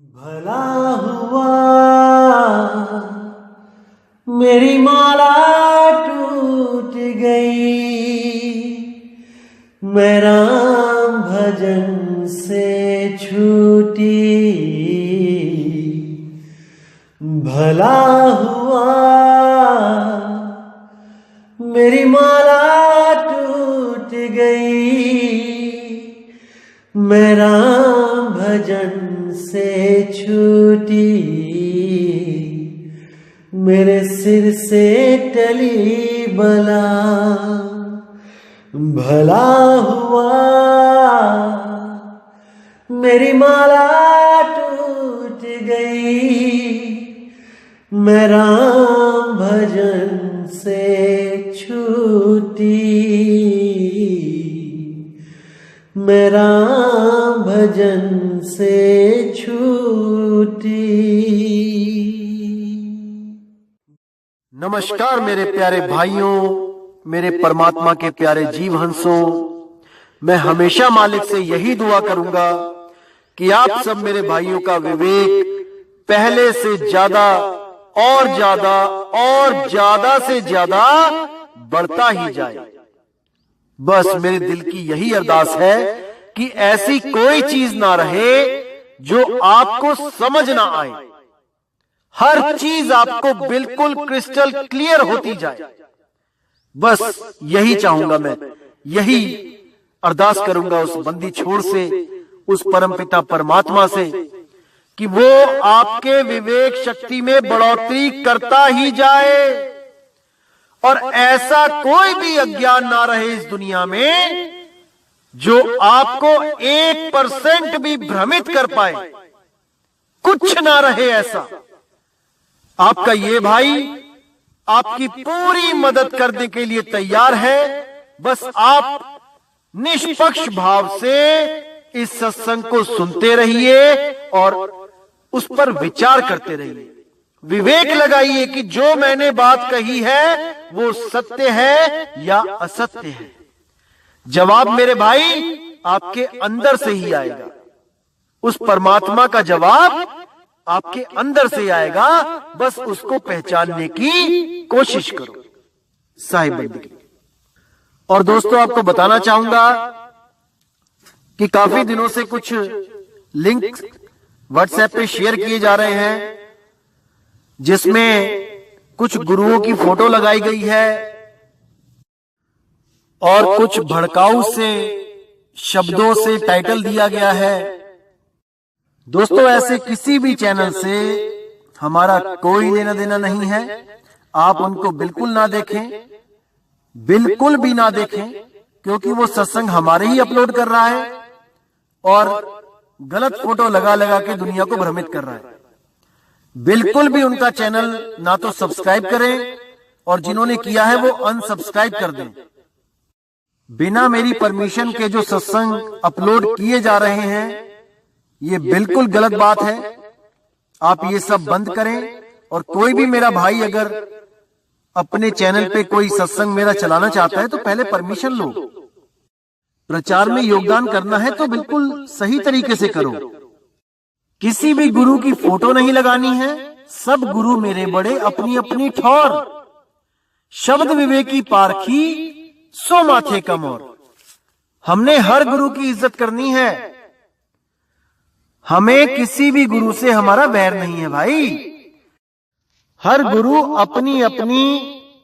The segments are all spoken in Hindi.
भला हुआ मेरी माला टूट गई, मैं राम भजन से छूटी। भला हुआ मेरी माला टूट गई, मैं राम भजन से छूटी। मेरे सिर से टली बला, भला हुआ मेरी माला टूट गई, मैं राम भजन से छूटी। मैं राम भजन से छूटी। नमस्कार मेरे प्यारे भाइयों, मेरे परमात्मा के प्यारे जीव हंसों। मैं हमेशा मालिक से यही दुआ करूंगा कि आप सब मेरे भाइयों का विवेक पहले से ज्यादा और ज्यादा और ज्यादा से ज्यादा बढ़ता ही जाए। बस मेरे दिल की यही अरदास है कि ऐसी कोई चीज ना रहे जो आपको समझ ना आए। हर चीज आपको बिल्कुल क्रिस्टल क्लियर होती जाए। बस यही चाहूंगा मैं, यही अरदास करूंगा उस बंदी छोड़ से, उस परमपिता परमात्मा से कि वो आपके विवेक शक्ति में बढ़ोतरी करता ही जाए और ऐसा कोई भी अज्ञान ना रहे इस दुनिया में जो आपको 1% भी भ्रमित कर पाए। कुछ ना रहे ऐसा। आपका ये भाई आपकी पूरी मदद करने के लिए तैयार है। बस आप निष्पक्ष भाव से इस सत्संग को सुनते रहिए और उस पर विचार करते रहिए। विवेक लगाइए कि जो मैंने बात कही है वो सत्य है या असत्य है। जवाब मेरे भाई आपके अंदर से ही आएगा। उस परमात्मा का जवाब आपके अंदर से आएगा। बस उसको पहचानने की कोशिश करो। साहिब बंदगी। और दोस्तों, आपको बताना चाहूंगा कि काफी दिनों से कुछ लिंक व्हाट्सएप पे शेयर किए जा रहे हैं जिसमें कुछ गुरुओं की फोटो लगाई गई है और कुछ भड़काऊ से शब्दों से टाइटल दिया गया है। दोस्तों, ऐसे किसी भी चैनल से हमारा कोई लेना देना नहीं है। आप उनको बिल्कुल ना देखें, बिल्कुल भी ना देखें, क्योंकि वो सत्संग हमारे ही अपलोड कर रहा है और गलत फोटो लगा लगा के दुनिया को भ्रमित कर रहा है। बिल्कुल भी उनका चैनल ना तो सब्सक्राइब करें और जिन्होंने किया है वो अनसब्सक्राइब कर दें। बिना मेरी परमिशन के जो सत्संग अपलोड किए जा रहे हैं ये बिल्कुल गलत बात है। आप ये सब बंद करें। और कोई भी मेरा भाई अगर अपने चैनल पे कोई सत्संग मेरा चलाना चाहता है तो पहले परमिशन लो। प्रचार में योगदान करना है तो बिल्कुल सही तरीके से करो। किसी भी गुरु की फोटो नहीं लगानी है। सब गुरु मेरे बड़े अपनी अपनी ठौर, शब्द विवेकी पारखी सो माथे का मोर। हमने हर गुरु की इज्जत करनी है। हमें किसी भी गुरु से हमारा वैर नहीं है भाई। हर गुरु अपनी अपनी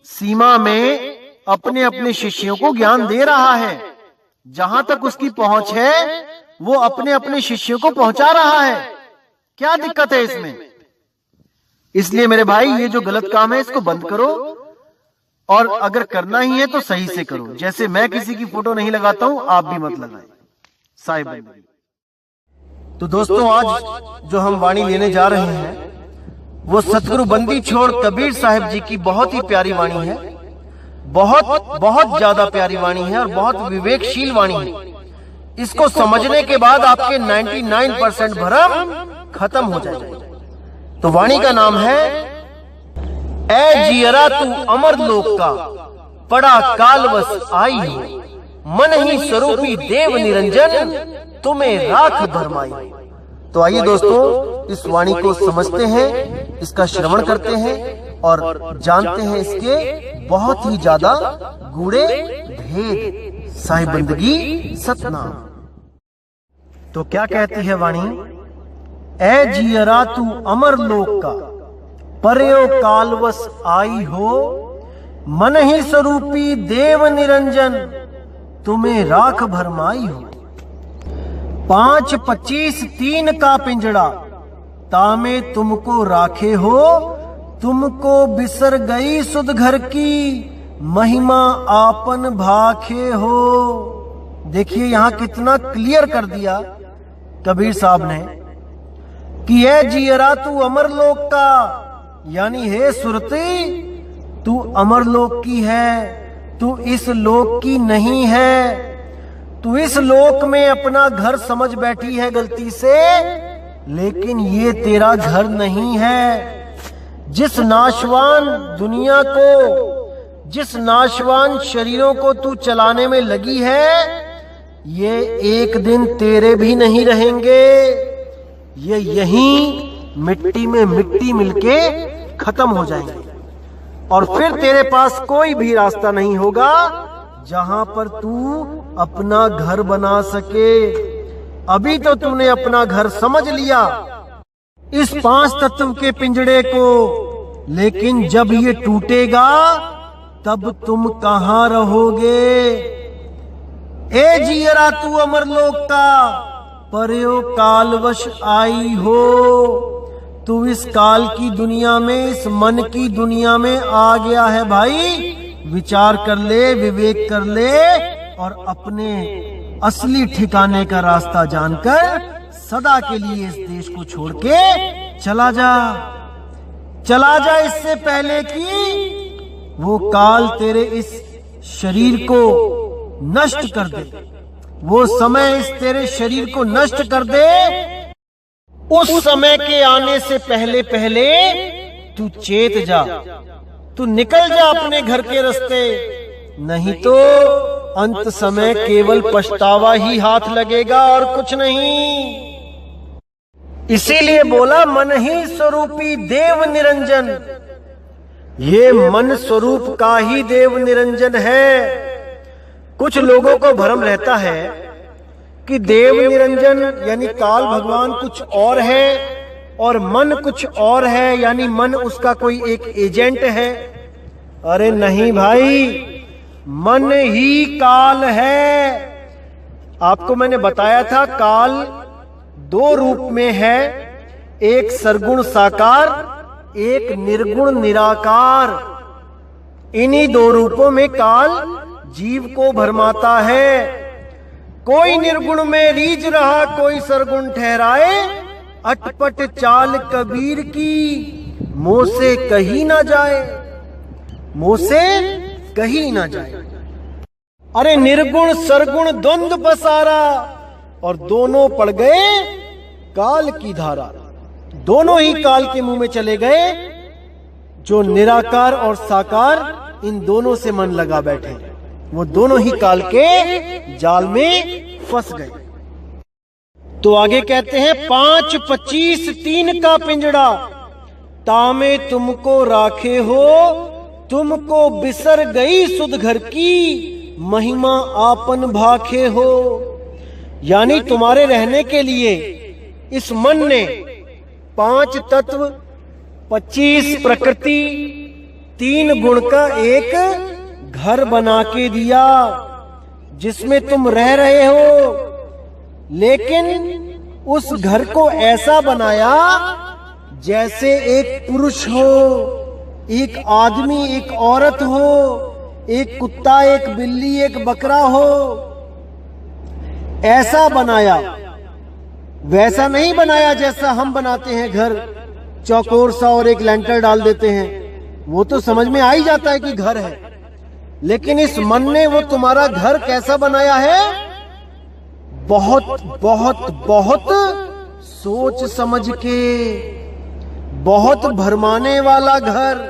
सीमा में अपने अपने शिष्यों को ज्ञान दे रहा है। जहां तक उसकी पहुंच है वो अपने अपने शिष्यों को पहुंचा रहा है। क्या दिक्कत है इसमें? इसलिए मेरे भाई ये जो गलत काम है इसको बंद करो और अगर करना ही है तो सही से करो। जैसे मैं किसी की फोटो नहीं लगाता हूं, आप भी मत लगाएं। साहिब भाई। तो दोस्तों, आज जो हम वाणी लेने जा रहे हैं वो सतगुरु बंदी छोड़ कबीर साहिब जी की बहुत ही प्यारी वाणी है। बहुत बहुत ज्यादा प्यारी वाणी है और बहुत विवेकशील वाणी है। इसको समझने के बाद आपके 99% भ्रम खत्म हो जाएगा। तो वाणी का नाम है, ऐ जियरा तू अमर लोक का, पड़ा कालवश आई हो, मन ही स्वरूपी देव निरंजन, तुम्हें राख भरमाई। तो आइए दोस्तों इस वाणी को समझते हैं, इसका श्रवण करते हैं और जानते हैं इसके बहुत ही ज्यादा गूढ़े भेद। साहिब बंदगी सतनाम। तो क्या कहती है वाणी? ऐ जियरा तू अमर लोक का, पर्यो कालवश आई हो, मन ही स्वरूपी देव निरंजन, तुम्हें राख भरमाई हो। 5, 25, 3 का पिंजड़ा, तामे तुमको राखे हो, तुमको बिसर गई सुध घर की, महिमा आपन भाखे हो। देखिए यहां कितना क्लियर कर दिया कबीर साहब ने कि ये जियरा तू अमरलोक का, यानी हे सुरती तू अमरलोक की है, तू इस लोक की नहीं है। तू इस लोक में अपना घर समझ बैठी है गलती से, लेकिन ये तेरा घर नहीं है। जिस नाशवान दुनिया को, जिस नाशवान शरीरों को तू चलाने में लगी है, ये एक दिन तेरे भी नहीं रहेंगे। ये यहीं मिट्टी में मिट्टी मिलके खत्म हो जाएंगे और फिर तेरे पास कोई भी रास्ता नहीं होगा जहां पर तू अपना घर बना सके। अभी तो तूने अपना घर समझ लिया इस 5 तत्व के पिंजड़े को, लेकिन जब ये टूटेगा तब तुम कहां रहोगे? ए जियरा तू अमरलोक का, पर्यो कालवश आई हो। तू इस काल की दुनिया में, इस मन की दुनिया में आ गया है भाई। विचार कर ले, विवेक कर ले और अपने असली ठिकाने का रास्ता जानकर सदा के लिए इस देश को छोड़ के चला जा। चला जा इससे पहले कि वो काल तेरे इस शरीर को नष्ट कर दे, वो समय इस तेरे शरीर को नष्ट कर दे। उस समय के आने से पहले पहले तू चेत जा, तू निकल जा अपने घर के रास्ते, नहीं तो अंत समय केवल पछतावा ही हाथ लगेगा और कुछ नहीं। इसीलिए बोला मन ही स्वरूपी देव निरंजन। ये मन स्वरूप का ही देव निरंजन है। कुछ लोगों को भ्रम रहता है कि देव निरंजन यानी काल भगवान कुछ और है और मन कुछ और है, यानी मन उसका कोई एक एजेंट है। अरे नहीं भाई, मन ही काल है। आपको मैंने बताया था काल 2 रूप में है, एक सरगुण साकार, एक निर्गुण निराकार। इन्हीं 2 रूपों में काल जीव को भरमाता है। कोई निर्गुण में रीझ रहा, कोई सरगुण ठहराए, अटपट चाल कबीर की, मुंह से कही ना जाए, मुंह से कही ना जाए। अरे निर्गुण सरगुण द्वंद्व पसारा और दोनों पड़ गए काल की धारा। दोनों ही काल के मुंह में चले गए। जो निराकार और साकार, इन दोनों से मन लगा बैठे, वो दोनों ही काल के जाल में फंस गए। तो आगे कहते हैं 5, 25, 3 का पिंजड़ा, तामे तुमको राखे हो, तुमको बिसर गई सुध घर की, महिमा आपन भाखे हो। यानी तुम्हारे रहने के लिए इस मन ने 5 तत्व, 25 प्रकृति, 3 गुण का एक घर बना के दिया जिसमें तुम रह रहे हो। लेकिन उस घर को ऐसा बनाया जैसे एक पुरुष हो, एक आदमी, एक औरत हो, एक कुत्ता, एक बिल्ली, एक बकरा हो, ऐसा बनाया। वैसा नहीं बनाया जैसा हम बनाते हैं घर, चौकोर सा और एक लेंटर डाल देते हैं, वो तो समझ में आ ही जाता है कि घर है। लेकिन इस मन ने वो तुम्हारा घर कैसा बनाया है? बहुत बहुत बहुत सोच समझ के, बहुत भरमाने वाला घर,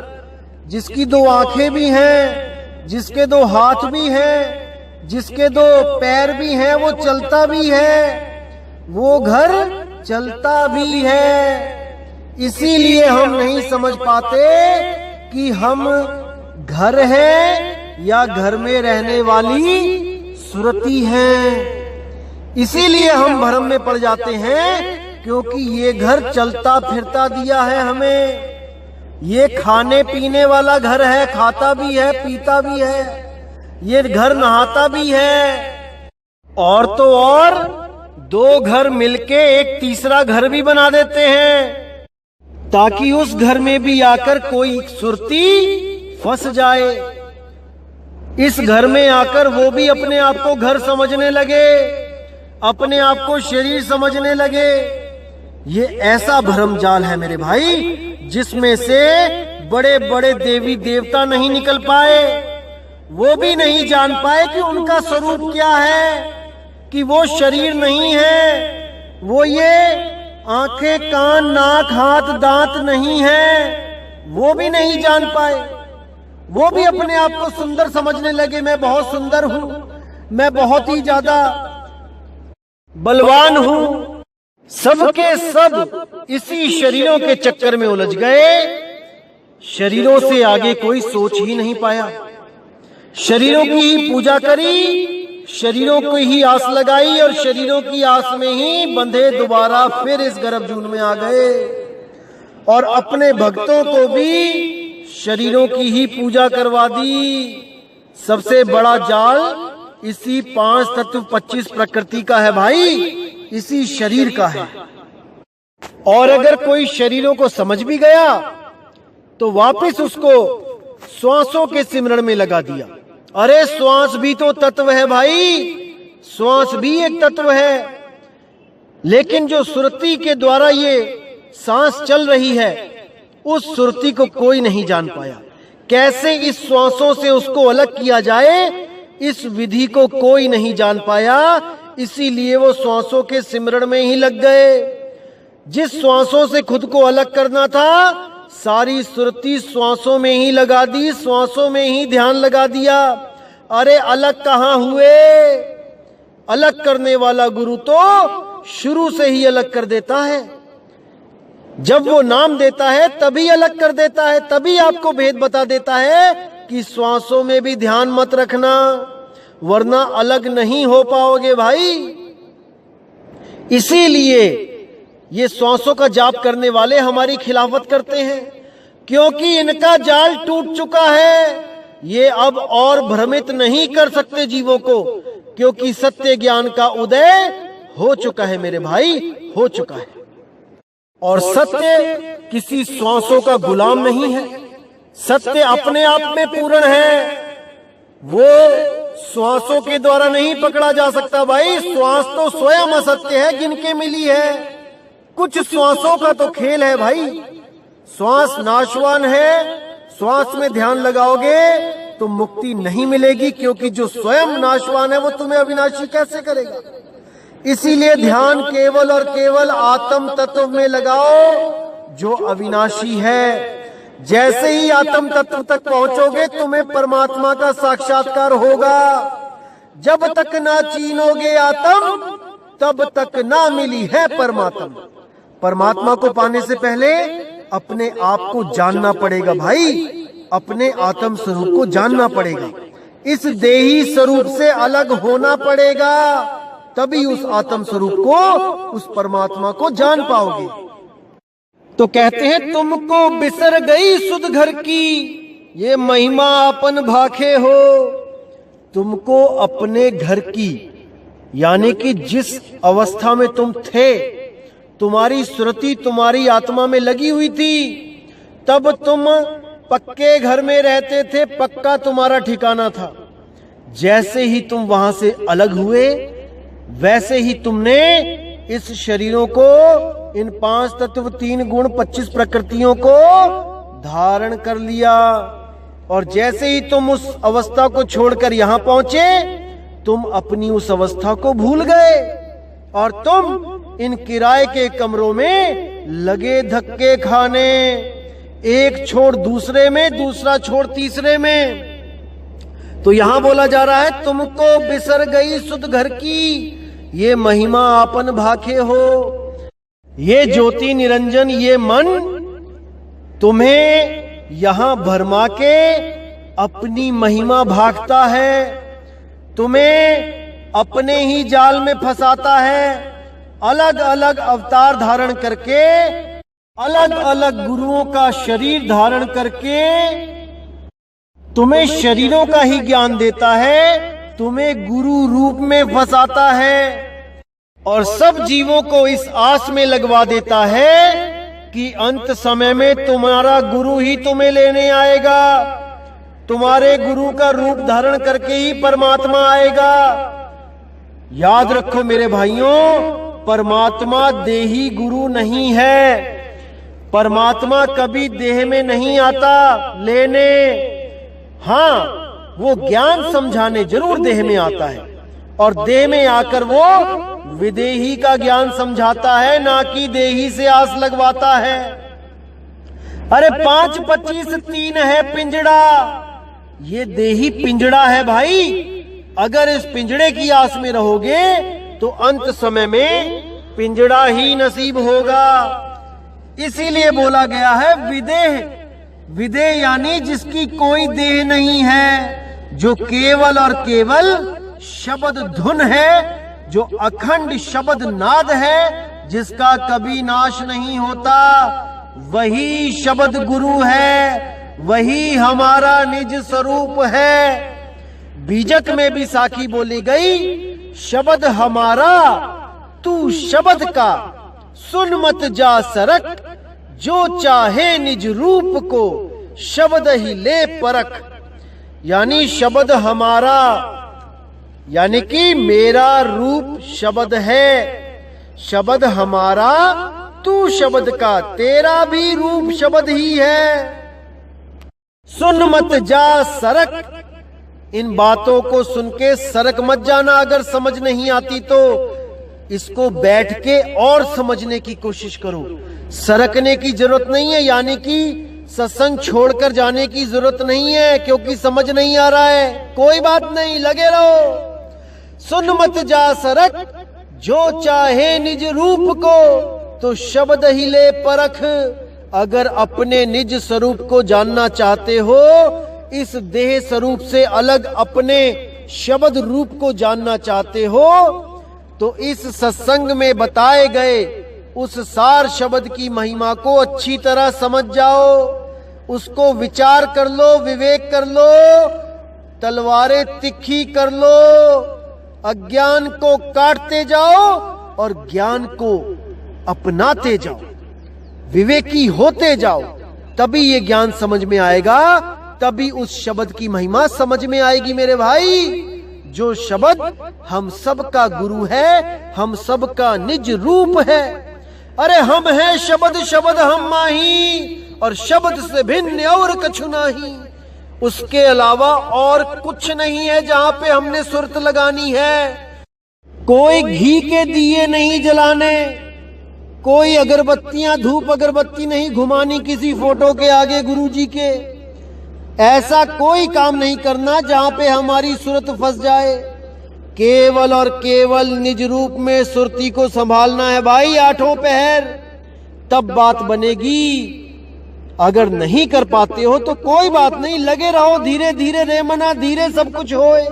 जिसकी 2 आंखें भी हैं, जिसके 2 हाथ भी हैं, जिसके 2 पैर भी हैं, वो चलता भी है। वो घर चलता भी है। इसीलिए हम नहीं समझ पाते कि हम घर हैं या घर में रहने वाली सुरती हैं। इसीलिए हम भ्रम में पड़ जाते हैं, क्योंकि ये घर चलता फिरता दिया है हमें। ये खाने पीने वाला घर है, खाता भी है पीता भी है। ये घर नहाता भी है। और तो और दो घर मिलके एक तीसरा घर भी बना देते हैं, ताकि उस घर में भी आकर कोई सुरती फंस जाए। इस घर में आकर वो भी अपने आप को घर समझने लगे, अपने आप को शरीर समझने लगे। ये ऐसा भ्रमजाल है मेरे भाई, जिसमें से बड़े बड़े देवी देवता नहीं निकल पाए। वो भी नहीं जान पाए कि उनका स्वरूप क्या है, कि वो शरीर नहीं है, वो ये आंखें कान नाक हाथ दांत नहीं है। वो भी नहीं जान पाए। वो भी अपने आप को सुंदर समझने लगे। मैं बहुत सुंदर हूं, मैं बहुत ही ज्यादा बलवान हूं। सबके सब इसी शरीरों के चक्कर में उलझ गए। शरीरों से आगे कोई सोच ही नहीं पाया। शरीरों की ही पूजा करी, शरीरों को ही आस लगाई, और शरीरों की आस में ही बंधे दोबारा फिर इस गर्भजून में आ गए। और अपने भक्तों को भी शरीरों की ही पूजा करवा दी। सबसे बड़ा जाल इसी 5 तत्व 25 प्रकृति का है भाई, इसी शरीर का है। और अगर कोई शरीरों को समझ भी गया तो वापस उसको श्वासों के सिमरण में लगा दिया। अरे श्वास भी तो तत्व है भाई, श्वास भी एक तत्व है। लेकिन जो सुरती के द्वारा ये सांस चल रही है, उस सुरती को कोई नहीं जान पाया। कैसे इस श्वासों से उसको अलग किया जाए, इस विधि को कोई नहीं जान पाया। इसीलिए वो श्वासों के सिमरण में ही लग गए। जिस श्वासों से खुद को अलग करना था, सारी सुरती श्वासों में ही लगा दी, श्वासों में ही ध्यान लगा दिया। अरे अलग कहाँ हुए? अलग करने वाला गुरु तो शुरू से ही अलग कर देता है। जब वो नाम देता है तभी अलग कर देता है, तभी आपको भेद बता देता है कि श्वासों में भी ध्यान मत रखना, वरना अलग नहीं हो पाओगे भाई। इसीलिए ये श्वासों का जाप करने वाले हमारी खिलाफत करते हैं, क्योंकि इनका जाल टूट चुका है। ये अब और भ्रमित नहीं कर सकते जीवों को, क्योंकि सत्य ज्ञान का उदय हो चुका है मेरे भाई, हो चुका है। और सत्य किसी श्वासों का गुलाम नहीं है। सत्य अपने आप में पूर्ण है, वो श्वासों के द्वारा नहीं पकड़ा जा सकता भाई। श्वास तो स्वयं असत्य है, गिनके मिली है। कुछ श्वासों का तो खेल है भाई। श्वास नाशवान है, श्वास में ध्यान लगाओगे तो मुक्ति नहीं मिलेगी, क्योंकि जो स्वयं नाशवान है वो तुम्हें अविनाशी कैसे करेगा। इसीलिए ध्यान केवल और केवल आत्म तत्व में लगाओ जो अविनाशी है। जैसे ही आत्म तत्व तक पहुंचोगे तुम्हें परमात्मा का साक्षात्कार होगा। जब तक ना चीनोगे आत्म, तब तक ना मिली है परमात्मा। परमात्मा को पाने से पहले अपने आप को जानना पड़ेगा भाई, अपने आत्म स्वरूप को जानना पड़ेगा। इस देही स्वरूप से अलग होना पड़ेगा, तभी उस आत्म स्वरूप को, उस परमात्मा को जान पाओगे। तो कहते हैं तुमको बिसर गई सुध घर की, ये महिमा अपन भाखे हो। तुमको अपने घर की, यानी कि जिस अवस्था में तुम थे, तुम्हारी सुरति तुम्हारी आत्मा में लगी हुई थी, तब तुम पक्के घर में रहते थे, पक्का तुम्हारा ठिकाना था। जैसे ही तुम वहां से अलग हुए, वैसे ही तुमने इस शरीरों को, इन 5 तत्व 3 गुण 25 प्रकृतियों को धारण कर लिया। और जैसे ही तुम उस अवस्था को छोड़कर यहां पहुंचे, तुम अपनी उस अवस्था को भूल गए और तुम इन किराए के कमरों में लगे धक्के खाने, एक छोड़ दूसरे में, दूसरा छोड़ तीसरे में। तो यहां बोला जा रहा है तुमको बिसर गई सुध घर की, ये महिमा आपन भाखे हो। ये ज्योति निरंजन, ये मन तुम्हें यहां भरमा के अपनी महिमा भागता है, तुम्हें अपने ही जाल में फंसाता है। अलग अलग अवतार धारण करके, अलग अलग गुरुओं का शरीर धारण करके तुम्हें शरीरों का ही ज्ञान देता है, तुम्हें गुरु रूप में फंसाता है और सब जीवों को इस आस में लगवा देता है कि अंत समय में तुम्हारा गुरु ही तुम्हें लेने आएगा, तुम्हारे गुरु का रूप धारण करके ही परमात्मा आएगा। याद रखो मेरे भाइयों, परमात्मा देही गुरु नहीं है। परमात्मा कभी देह में नहीं आता लेने, हाँ वो ज्ञान समझाने जरूर देह में आता है और देह में आकर वो विदेही का ज्ञान समझाता है, ना कि देही से आस लगवाता है। अरे 5, 25, 3 है पिंजड़ा, ये देही पिंजड़ा है भाई। अगर इस पिंजड़े की आस में रहोगे तो अंत समय में पिंजड़ा ही नसीब होगा। इसीलिए बोला गया है विदेह। विदेह यानी जिसकी कोई देह नहीं है, जो केवल और केवल शब्द धुन है, जो अखंड शब्द नाद है, जिसका कभी नाश नहीं होता, वही शब्द गुरु है, वही हमारा निज स्वरूप है। बीजक में भी साखी बोली गई, शब्द हमारा तू शब्द का, सुन मत जा सरक, जो चाहे निज रूप को शब्द ही ले परख। यानी शब्द हमारा, यानी कि मेरा रूप शब्द है, शब्द हमारा तू शब्द का, तेरा भी रूप शब्द ही है। सुन मत जा सरक, इन बातों को सुन के सरक मत जाना। अगर समझ नहीं आती तो इसको बैठ के और समझने की कोशिश करो। सरकने की जरूरत नहीं है, यानी कि सत्संग छोड़कर जाने की जरूरत नहीं है क्योंकि समझ नहीं आ रहा है। कोई बात नहीं, लगे रहो। सुन मत जा सरक, जो चाहे निज रूप को तो शब्द ही ले परख। अगर अपने निज स्वरूप को जानना चाहते हो, इस देह स्वरूप से अलग अपने शब्द रूप को जानना चाहते हो, तो इस सत्संग में बताए गए उस सार शब्द की महिमा को अच्छी तरह समझ जाओ, उसको विचार कर लो, विवेक कर लो, तलवारें तिखी कर लो, अज्ञान को काटते जाओ और ज्ञान को अपनाते जाओ, विवेकी होते जाओ। तभी ये ज्ञान समझ में आएगा, तभी उस शब्द की महिमा समझ में आएगी मेरे भाई। जो शब्द हम सब का गुरु है, हम सब का निज रूप है। अरे हम हैं शब्द, शब्द हम माही, और शब्द से भिन्न और कछु नहीं। उसके अलावा और कुछ नहीं है जहां पे हमने सुरत लगानी है। कोई घी के दिए नहीं जलाने, कोई अगरबत्तियां, धूप अगरबत्ती नहीं घुमानी किसी फोटो के आगे गुरुजी के। ऐसा कोई काम नहीं करना जहां पे हमारी सुरत फंस जाए। केवल और केवल निज रूप में सुरती को संभालना है भाई, आठों पहर, तब बात बनेगी। अगर नहीं कर पाते हो तो कोई बात नहीं, लगे रहो, धीरे धीरे रे मना, धीरे सब कुछ होए।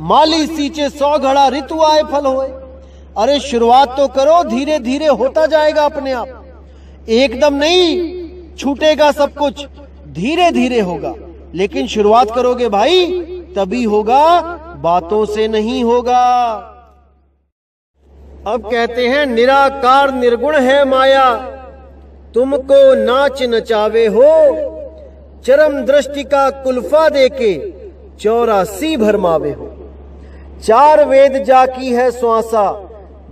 माली सींचे 100 घड़ा, ऋतु आए फल होए। अरे शुरुआत तो करो, धीरे धीरे होता जाएगा अपने आप। एकदम नहीं छूटेगा सब कुछ, धीरे धीरे होगा। लेकिन शुरुआत करोगे भाई तभी होगा, बातों से नहीं होगा। अब कहते हैं निराकार निर्गुण है माया, तुमको नाच नचावे हो, चरम दृष्टि का कुल्फा देके 84 भरमावे हो। 4 वेद जाकी है श्वासा,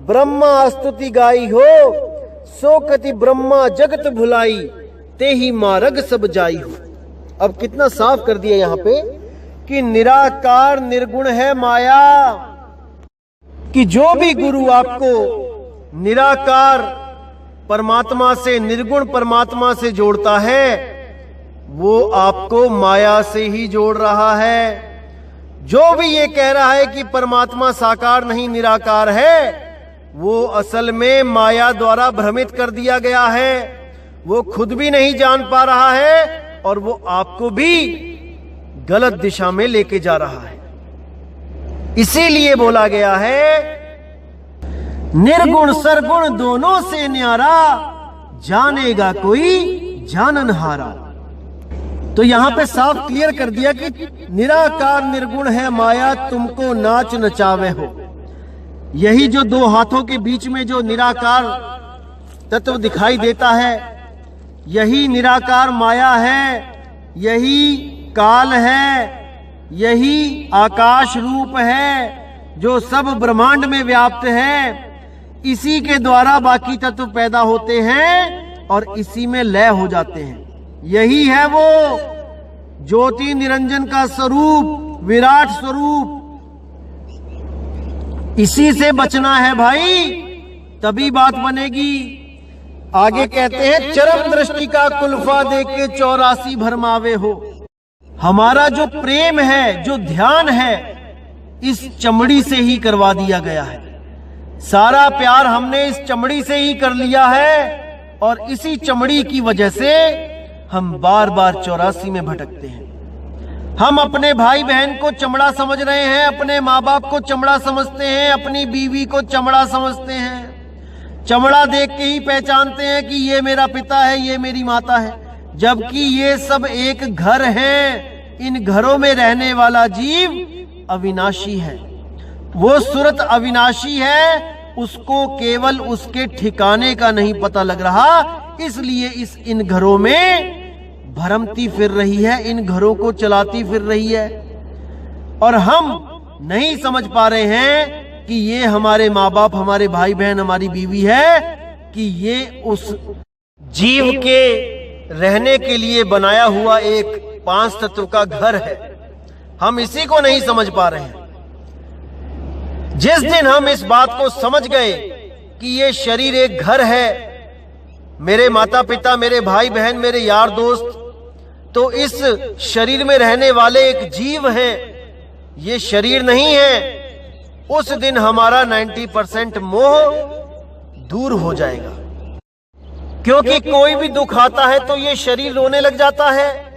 ब्रह्मा स्तुति गाई हो, सो कति ब्रह्मा जगत भुलाई, ते ही मार्ग सब जाई हो। अब कितना साफ कर दिया यहाँ पे कि निराकार निर्गुण है माया, कि जो भी गुरु आपको निराकार परमात्मा से, निर्गुण परमात्मा से जोड़ता है, वो आपको माया से ही जोड़ रहा है। जो भी ये कह रहा है कि परमात्मा साकार नहीं निराकार है, वो असल में माया द्वारा भ्रमित कर दिया गया है। वो खुद भी नहीं जान पा रहा है और वो आपको भी गलत दिशा में लेके जा रहा है। इसीलिए बोला गया है, निर्गुण सरगुण दोनों से न्यारा, जानेगा कोई जाननहारा। तो यहां पे साफ क्लियर कर दिया कि निराकार निर्गुण है माया, तुमको नाच नचावे हो। यही जो दो हाथों के बीच में जो निराकार तत्व दिखाई देता है, यही निराकार माया है, यही काल है, यही आकाश रूप है जो सब ब्रह्मांड में व्याप्त है। इसी के द्वारा बाकी तत्व पैदा होते हैं और इसी में लय हो जाते हैं। यही है वो ज्योति निरंजन का स्वरूप, विराट स्वरूप। इसी से बचना है भाई, तभी बात बनेगी। आगे कहते हैं, चरम दृष्टि का कुल्फा दे के 84 भरमावे हो। हमारा जो प्रेम है, जो ध्यान है, इस चमड़ी से ही करवा दिया गया है। सारा प्यार हमने इस चमड़ी से ही कर लिया है और इसी चमड़ी की वजह से हम बार बार 84 में भटकते हैं। हम अपने भाई बहन को चमड़ा समझ रहे हैं, अपने माँ बाप को चमड़ा समझते हैं, अपनी बीवी को चमड़ा समझते हैं। चमड़ा देख के ही पहचानते हैं कि ये मेरा पिता है, ये मेरी माता है, जबकि ये सब एक घर है। इन घरों में रहने वाला जीव अविनाशी है। वो सूरत अविनाशी है, उसको केवल उसके ठिकाने का नहीं पता लग रहा, इसलिए इन घरों में भरमती फिर रही है, इन घरों को चलाती फिर रही है। और हम नहीं समझ पा रहे हैं कि ये हमारे माँ बाप, हमारे भाई बहन, हमारी बीवी है, कि ये उस जीव के रहने के लिए बनाया हुआ एक 5 तत्व का घर है। हम इसी को नहीं समझ पा रहे हैं। जिस दिन हम इस बात को समझ गए कि ये शरीर एक घर है, मेरे माता पिता, मेरे भाई बहन, मेरे यार दोस्त, तो इस शरीर में रहने वाले एक जीव हैं, ये शरीर नहीं है, उस दिन हमारा 90% मोह दूर हो जाएगा। क्योंकि कोई भी दुख आता है तो ये शरीर रोने लग जाता है।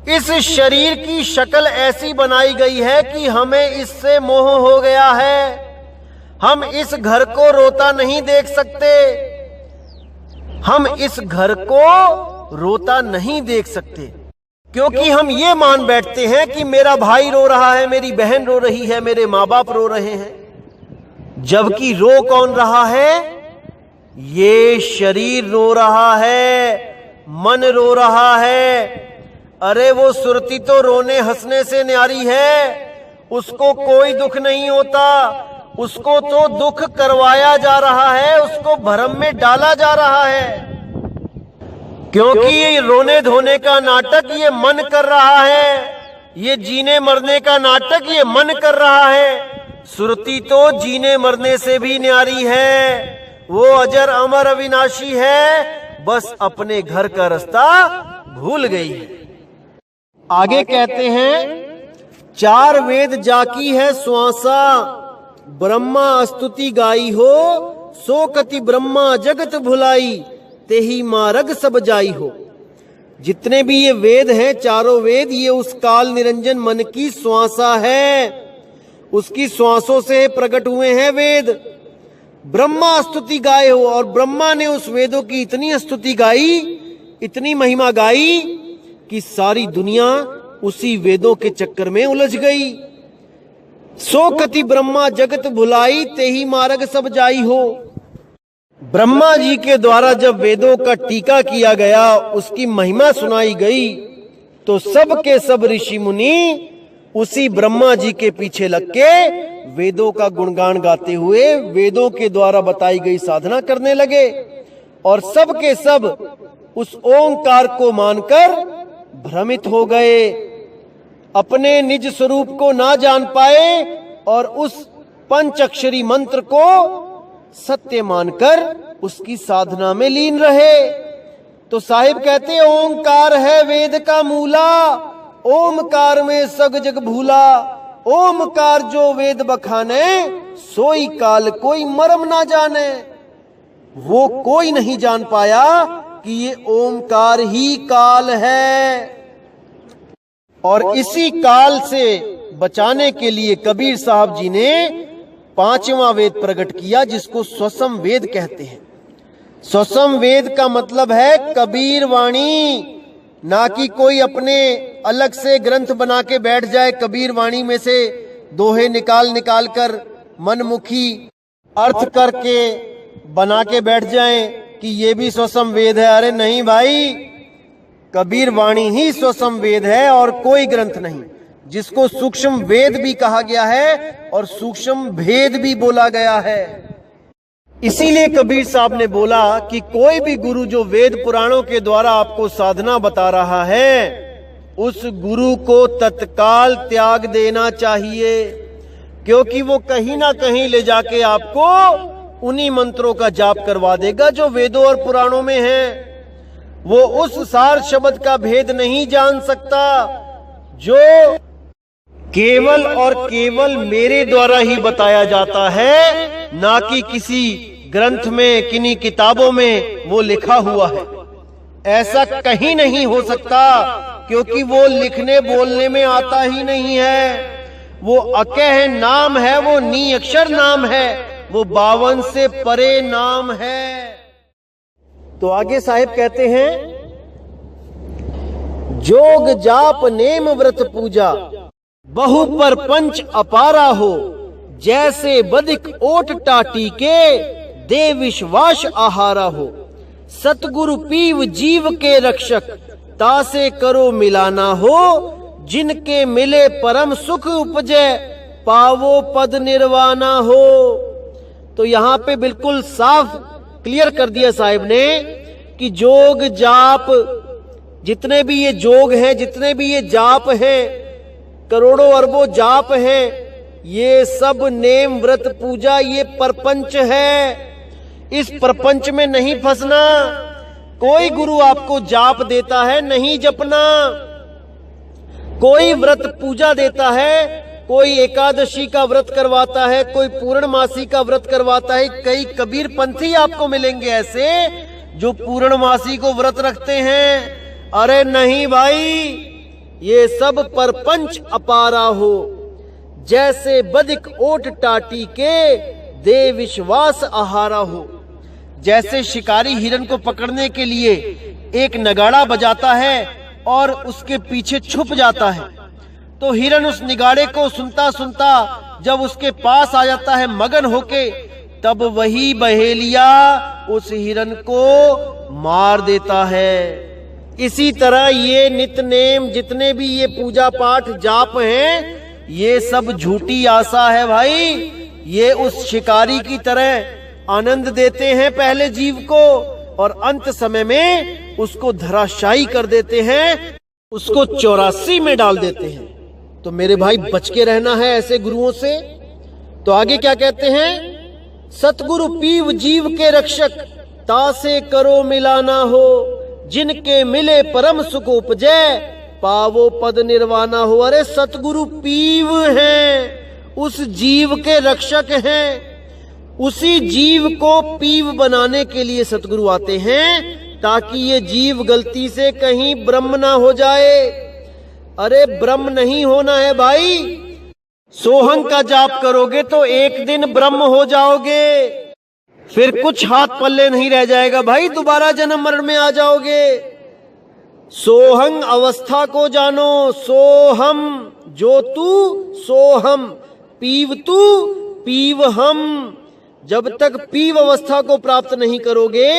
इस शरीर की शक्ल ऐसी बनाई गई है कि हमें इससे मोह हो गया है। हम इस घर को रोता नहीं देख सकते, हम इस घर को रोता नहीं देख सकते, क्योंकि हम ये मान बैठते हैं कि मेरा भाई रो रहा है, मेरी बहन रो रही है, मेरे माँ बाप रो रहे हैं। जबकि रो कौन रहा है? ये शरीर रो रहा है, मन रो रहा है। अरे वो सुरती तो रोने हंसने से न्यारी है, उसको कोई दुख नहीं होता, उसको तो दुख करवाया जा रहा है, उसको भ्रम में डाला जा रहा है। क्योंकि ये रोने धोने का नाटक ये मन कर रहा है, ये जीने मरने का नाटक ये मन कर रहा है। सुरती तो जीने मरने से भी न्यारी है, वो अजर अमर अविनाशी है, बस अपने घर का रास्ता भूल गई है। आगे कहते हैं, 4 वेद जाकी है श्वासा, ब्रह्मा स्तुति गाई हो, सो कति ब्रह्मा जगत भुलाई, तेही मारग सब जाई हो। जितने भी ये वेद हैं, चारों वेद, ये उस काल निरंजन मन की श्वासा है, उसकी श्वासों से प्रकट हुए हैं वेद। ब्रह्मा स्तुति गाए हो, और ब्रह्मा ने उस वेदों की इतनी स्तुति गाई, इतनी महिमा गाई कि सारी दुनिया उसी वेदों के चक्कर में उलझ गई। सो कति ब्रह्मा जगत भुलाई, तेही मार्ग सब जाई हो। ब्रह्मा जी के द्वारा जब वेदों का टीका किया गया, उसकी महिमा सुनाई गई, तो सब के सब ऋषि मुनि उसी ब्रह्मा जी के पीछे लग के वेदों का गुणगान गाते हुए वेदों के द्वारा बताई गई साधना करने लगे, और सब के सब उस ओंकार को मानकर भ्रमित हो गए, अपने निज स्वरूप को ना जान पाए और उस पंचअक्षरी मंत्र को सत्य मानकर उसकी साधना में लीन रहे। तो साहिब कहते, ओंकार है वेद का मूला, ओमकार में सग जग भूला, ओमकार जो वेद बखाने, सोई काल कोई मरम ना जाने। वो कोई नहीं जान पाया कि ये ओमकार ही काल है। और इसी काल से बचाने के लिए कबीर साहब जी ने 5वां वेद प्रकट किया, जिसको स्वसम वेद कहते हैं। स्वसम वेद का मतलब है कबीर वाणी, ना कि कोई अपने अलग से ग्रंथ बना के बैठ जाए, कबीर वाणी में से दोहे निकाल निकाल कर मनमुखी अर्थ करके बना के बैठ जाएं कि ये भी स्वसम वेद है। अरे नहीं भाई, कबीर वाणी ही स्वसम वेद है और कोई ग्रंथ नहीं, जिसको सूक्ष्म वेद भी कहा गया है और सूक्ष्म भेद भी बोला गया है। इसीलिए कबीर साहब ने बोला कि कोई भी गुरु जो वेद पुराणों के द्वारा आपको साधना बता रहा है, उस गुरु को तत्काल त्याग देना चाहिए, क्योंकि वो कहीं ना कहीं ले जाके आपको उन्हीं मंत्रों का जाप करवा देगा जो वेदों और पुराणों में है। वो उस सार शब्द का भेद नहीं जान सकता जो केवल और केवल मेरे द्वारा ही बताया जाता है, ना कि किसी ग्रंथ में, किन्हीं किताबों में वो लिखा हुआ है। ऐसा कहीं नहीं हो सकता, क्योंकि वो लिखने बोलने में आता ही नहीं है। वो अकह नाम है, वो नी अक्षर नाम है, वो 52 से परे नाम है। तो आगे साहिब कहते हैं, जोग जाप नेम व्रत पूजा बहु पर पंच अपारा हो, जैसे बदिक ओट टाटी के दे विश्वास आहारा हो। सतगुरु पीव जीव के रक्षक, तासे करो मिलाना हो, जिनके मिले परम सुख उपजे, पावो पद निर्वाणा हो। तो यहाँ पे बिल्कुल साफ क्लियर कर दिया साहिब ने कि जोग जाप, जितने भी ये जोग हैं, जितने भी ये जाप हैं, करोड़ों अरबों जाप हैं, ये सब नेम व्रत पूजा, ये परपंच है। इस प्रपंच में नहीं फंसना। कोई गुरु आपको जाप देता है, नहीं जपना। कोई व्रत पूजा देता है, कोई एकादशी का व्रत करवाता है, कोई पूर्णमासी का व्रत करवाता है। कई कबीर पंथी आपको मिलेंगे ऐसे जो पूर्णमासी को व्रत रखते हैं। अरे नहीं भाई, ये सब परपंच अपारा हो, जैसे बदिक ओट टाटी के दे विश्वास आहारा हो। जैसे शिकारी हिरन को पकड़ने के लिए एक नगाड़ा बजाता है और उसके पीछे छुप जाता है, तो हिरन उस निगाड़े को सुनता सुनता जब उसके पास आ जाता है मगन होके, तब वही बहेलिया उस हिरन को मार देता है। इसी तरह ये नित्य नेम, जितने भी ये पूजा पाठ जाप हैं, ये सब झूठी आशा है भाई। ये उस शिकारी की तरह आनंद देते हैं पहले जीव को, और अंत समय में उसको धराशायी कर देते हैं, उसको 84 में डाल देते हैं। तो मेरे भाई बच के रहना है ऐसे गुरुओं से। तो आगे क्या कहते हैं, सतगुरु पीव जीव के रक्षक, तासे करो मिलाना हो, जिनके मिले परम सुख उपजे, पावो पद निर्वाणा हो। अरे सतगुरु पीव हैं, उस जीव के रक्षक हैं। उसी जीव को पीव बनाने के लिए सतगुरु आते हैं, ताकि ये जीव गलती से कहीं ब्रह्म ना हो जाए। अरे ब्रह्म नहीं होना है भाई। सोहंग का जाप करोगे तो एक दिन ब्रह्म हो जाओगे, फिर कुछ हाथ पल्ले नहीं रह जाएगा भाई, दोबारा जन्म मरण में आ जाओगे। सोहंग अवस्था को जानो, सोहम जो तू सोहम, पीव तू पीव हम। जब तक पीव अवस्था को प्राप्त नहीं करोगे,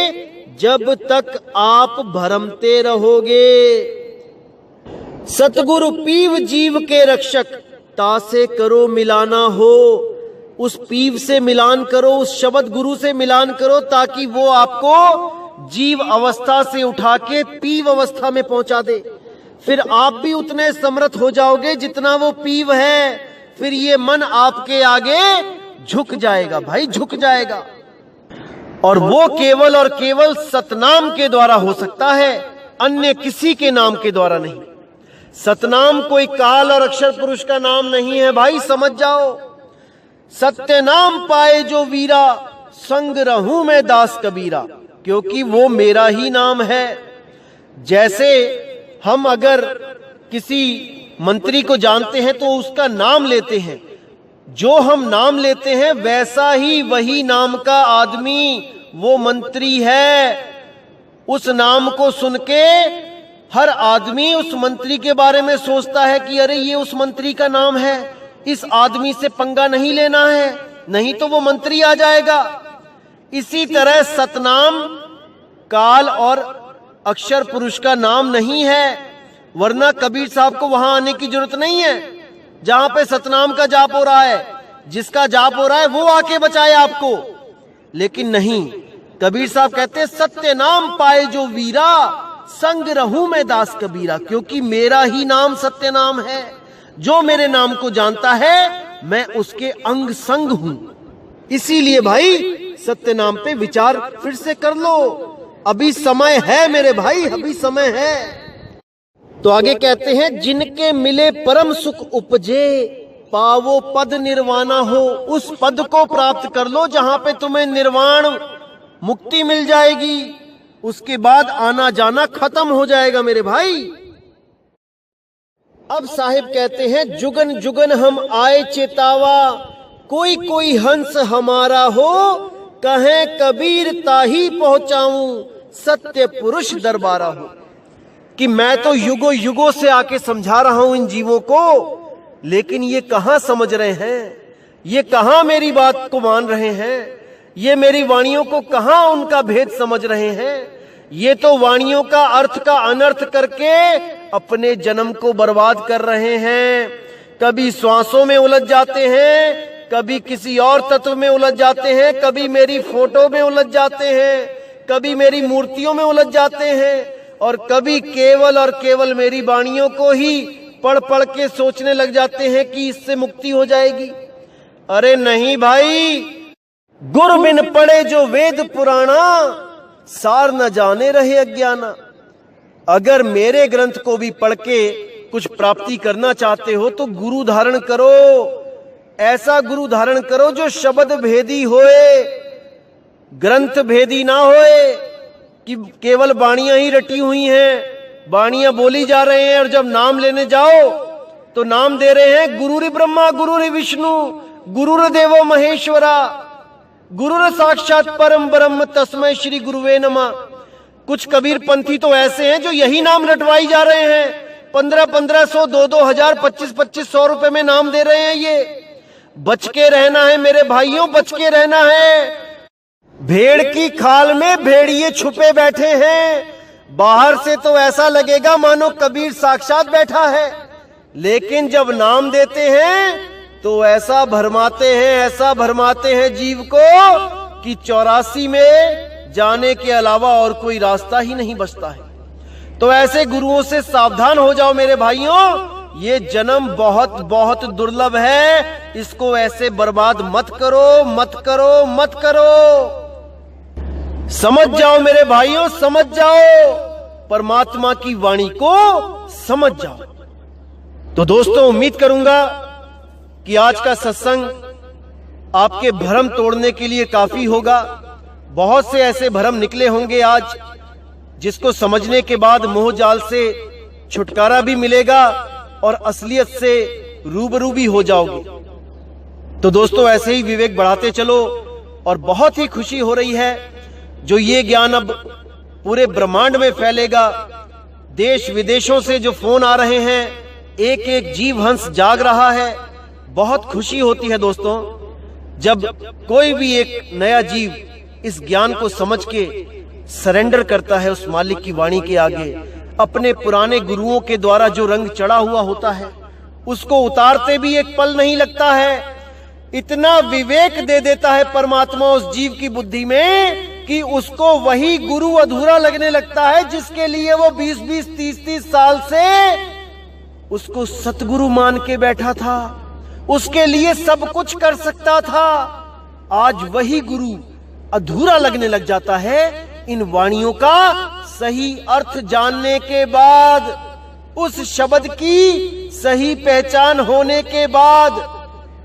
जब तक आप भरमते रहोगे। सतगुरु पीव जीव के रक्षक, तासे करो मिलाना हो। उस पीव से मिलान करो, उस शब्द गुरु से मिलान करो, ताकि वो आपको जीव अवस्था से उठा के पीव अवस्था में पहुंचा दे। फिर आप भी उतने समर्थ हो जाओगे जितना वो पीव है। फिर ये मन आपके आगे झुक जाएगा भाई, झुक जाएगा। और वो केवल और केवल सतनाम के द्वारा हो सकता है, अन्य किसी के नाम के द्वारा नहीं। सतनाम कोई काल और अक्षर पुरुष का नाम नहीं है भाई, समझ जाओ। सत्य नाम पाए जो वीरा, संग रहूं मैं दास कबीरा, क्योंकि वो मेरा ही नाम है। जैसे हम अगर किसी मंत्री को जानते हैं तो उसका नाम लेते हैं, जो हम नाम लेते हैं वैसा ही वही नाम का आदमी वो मंत्री है। उस नाम को सुन के हर आदमी उस मंत्री के बारे में सोचता है कि अरे ये उस मंत्री का नाम है, इस आदमी से पंगा नहीं लेना है, नहीं तो वो मंत्री आ जाएगा। इसी तरह सतनाम काल और अक्षर पुरुष का नाम नहीं है, वरना कबीर साहब को वहां आने की जरूरत नहीं है जहां पे सतनाम का जाप हो रहा है। जिसका जाप हो रहा है वो आके बचाए आपको, लेकिन नहीं, कबीर साहब कहते हैं सत्य नाम पाए जो वीरा, संग रहूं मैं दास कबीरा, क्योंकि मेरा ही नाम सत्य नाम है। जो मेरे नाम को जानता है मैं उसके अंग संग हूं। इसीलिए भाई सत्य नाम पे विचार फिर से कर लो, अभी समय है मेरे भाई, अभी समय है। तो आगे कहते हैं जिनके मिले परम सुख उपजे, पावो पद निर्वाणा हो। उस पद को प्राप्त कर लो जहां पे तुम्हें निर्वाण मुक्ति मिल जाएगी, उसके बाद आना जाना खत्म हो जाएगा मेरे भाई। अब साहिब कहते हैं जुगन जुगन हम आए चेतावा, कोई कोई हंस हमारा हो, कहे कबीर ताही पहुंचाऊं, सत्य पुरुष दरबारा हो। कि मैं तो युगों युगों से आके समझा रहा हूं इन जीवों को, लेकिन ये कहां समझ रहे हैं, ये कहां मेरी बात को मान रहे हैं, ये मेरी वाणियों को कहां उनका भेद समझ रहे हैं। ये तो वाणियों का अर्थ का अनर्थ करके अपने जन्म को बर्बाद कर रहे हैं। कभी श्वासों में उलझ जाते हैं, कभी किसी और तत्व में उलझ जाते हैं, कभी मेरी फोटो में उलझ जाते हैं, कभी मेरी मूर्तियों में उलझ जाते हैं, और कभी केवल और केवल मेरी वाणियों को ही पढ़ पढ़ के सोचने लग जाते हैं कि इससे मुक्ति हो जाएगी। अरे नहीं भाई, गुर बिन पढ़े जो वेद पुराना, सार न जाने रहे अज्ञाना। अगर मेरे ग्रंथ को भी पढ़ के कुछ प्राप्ति करना चाहते हो तो गुरु धारण करो, ऐसा गुरु धारण करो जो शब्द भेदी होए, ग्रंथ भेदी ना होए कि केवल वाणियां ही रटी हुई हैं, वाणियां बोली जा रहे हैं, और जब नाम लेने जाओ तो नाम दे रहे हैं गुरुरि ब्रह्मा गुरुरि विष्णु गुरुर देवो महेश्वरा, गुरुर साक्षात परम ब्रह्म तस्मै श्री गुरुवे नमः। कुछ कबीर पंथी तो ऐसे हैं जो यही नाम रटवाई जा रहे हैं, 1500, 2,000, 2500 रुपए में नाम दे रहे हैं। ये बच के रहना है मेरे भाइयों, बच के रहना है। भेड़ की खाल में भेड़िए छुपे बैठे हैं, बाहर से तो ऐसा लगेगा मानो कबीर साक्षात बैठा है, लेकिन जब नाम देते हैं तो ऐसा भरमाते हैं, ऐसा भरमाते हैं जीव को कि 84 में जाने के अलावा और कोई रास्ता ही नहीं बचता है। तो ऐसे गुरुओं से सावधान हो जाओ मेरे भाइयों, ये जन्म बहुत बहुत दुर्लभ है, इसको ऐसे बर्बाद मत करो, मत करो, मत करो। समझ जाओ मेरे भाइयों, समझ जाओ, परमात्मा की वाणी को समझ जाओ। तो दोस्तों, उम्मीद करूंगा कि आज का सत्संग आपके भ्रम तोड़ने के लिए काफी होगा। बहुत से ऐसे भ्रम निकले होंगे आज, जिसको समझने के बाद मोह जाल से छुटकारा भी मिलेगा और असलियत से रूबरू भी हो जाओगे। तो दोस्तों, ऐसे ही विवेक बढ़ाते चलो, और बहुत ही खुशी हो रही है जो ये ज्ञान अब पूरे ब्रह्मांड में फैलेगा। देश विदेशों से जो फोन आ रहे हैं, एक एक जीव हंस जाग रहा है। बहुत खुशी होती है दोस्तों, जब कोई भी एक नया जीव इस ज्ञान को समझ के सरेंडर करता है उस मालिक की वाणी के आगे। अपने पुराने गुरुओं के द्वारा जो रंग चढ़ा हुआ होता है उसको उतारते भी एक पल नहीं लगता है। इतना विवेक दे देता है परमात्मा उस जीव की बुद्धि में कि उसको वही गुरु अधूरा लगने लगता है, जिसके लिए वो 20-20, 30-30 साल से उसको सतगुरु मान के बैठा था, उसके लिए सब कुछ कर सकता था। आज वही गुरु अधूरा लगने लग जाता है इन वाणियों का सही अर्थ जानने के बाद, उस शब्द की सही पहचान होने के बाद।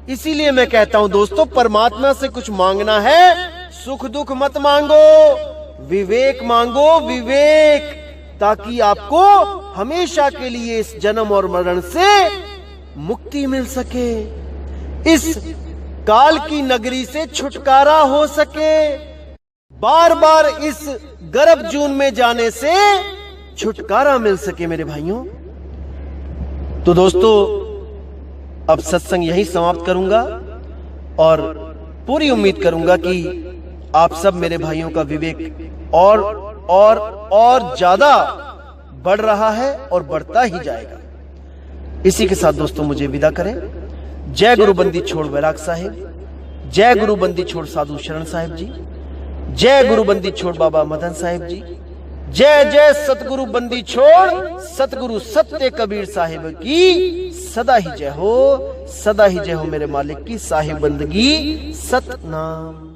इसीलिए मैं कहता हूं दोस्तों, परमात्मा से कुछ मांगना है, सुख दुख मत मांगो, विवेक मांगो, विवेक, ताकि आपको हमेशा के लिए इस जन्म और मरण से मुक्ति मिल सके, इस काल की नगरी से छुटकारा हो सके, बार बार इस गर्भ जून में जाने से छुटकारा मिल सके मेरे भाइयों। तो दोस्तों, अब सत्संग यहीं समाप्त करूंगा और पूरी उम्मीद करूंगा कि आप सब मेरे भाइयों का विवेक और ज्यादा बढ़ रहा है और बढ़ता ही जाएगा। इसी के साथ दोस्तों मुझे विदा करें। जय गुरु बंदी छोड़ वैराग साहिब, जय गुरु बंदी छोड़ साधु शरण साहिब जी, जय गुरु बंदी छोड़ बाबा मदन साहिब जी, जय जय सतगुरु बंदी छोड़ सतगुरु सत्य कबीर साहिब की सदा ही जय हो, सदा ही जय हो मेरे मालिक की साहिब बंदगी। सतनाम।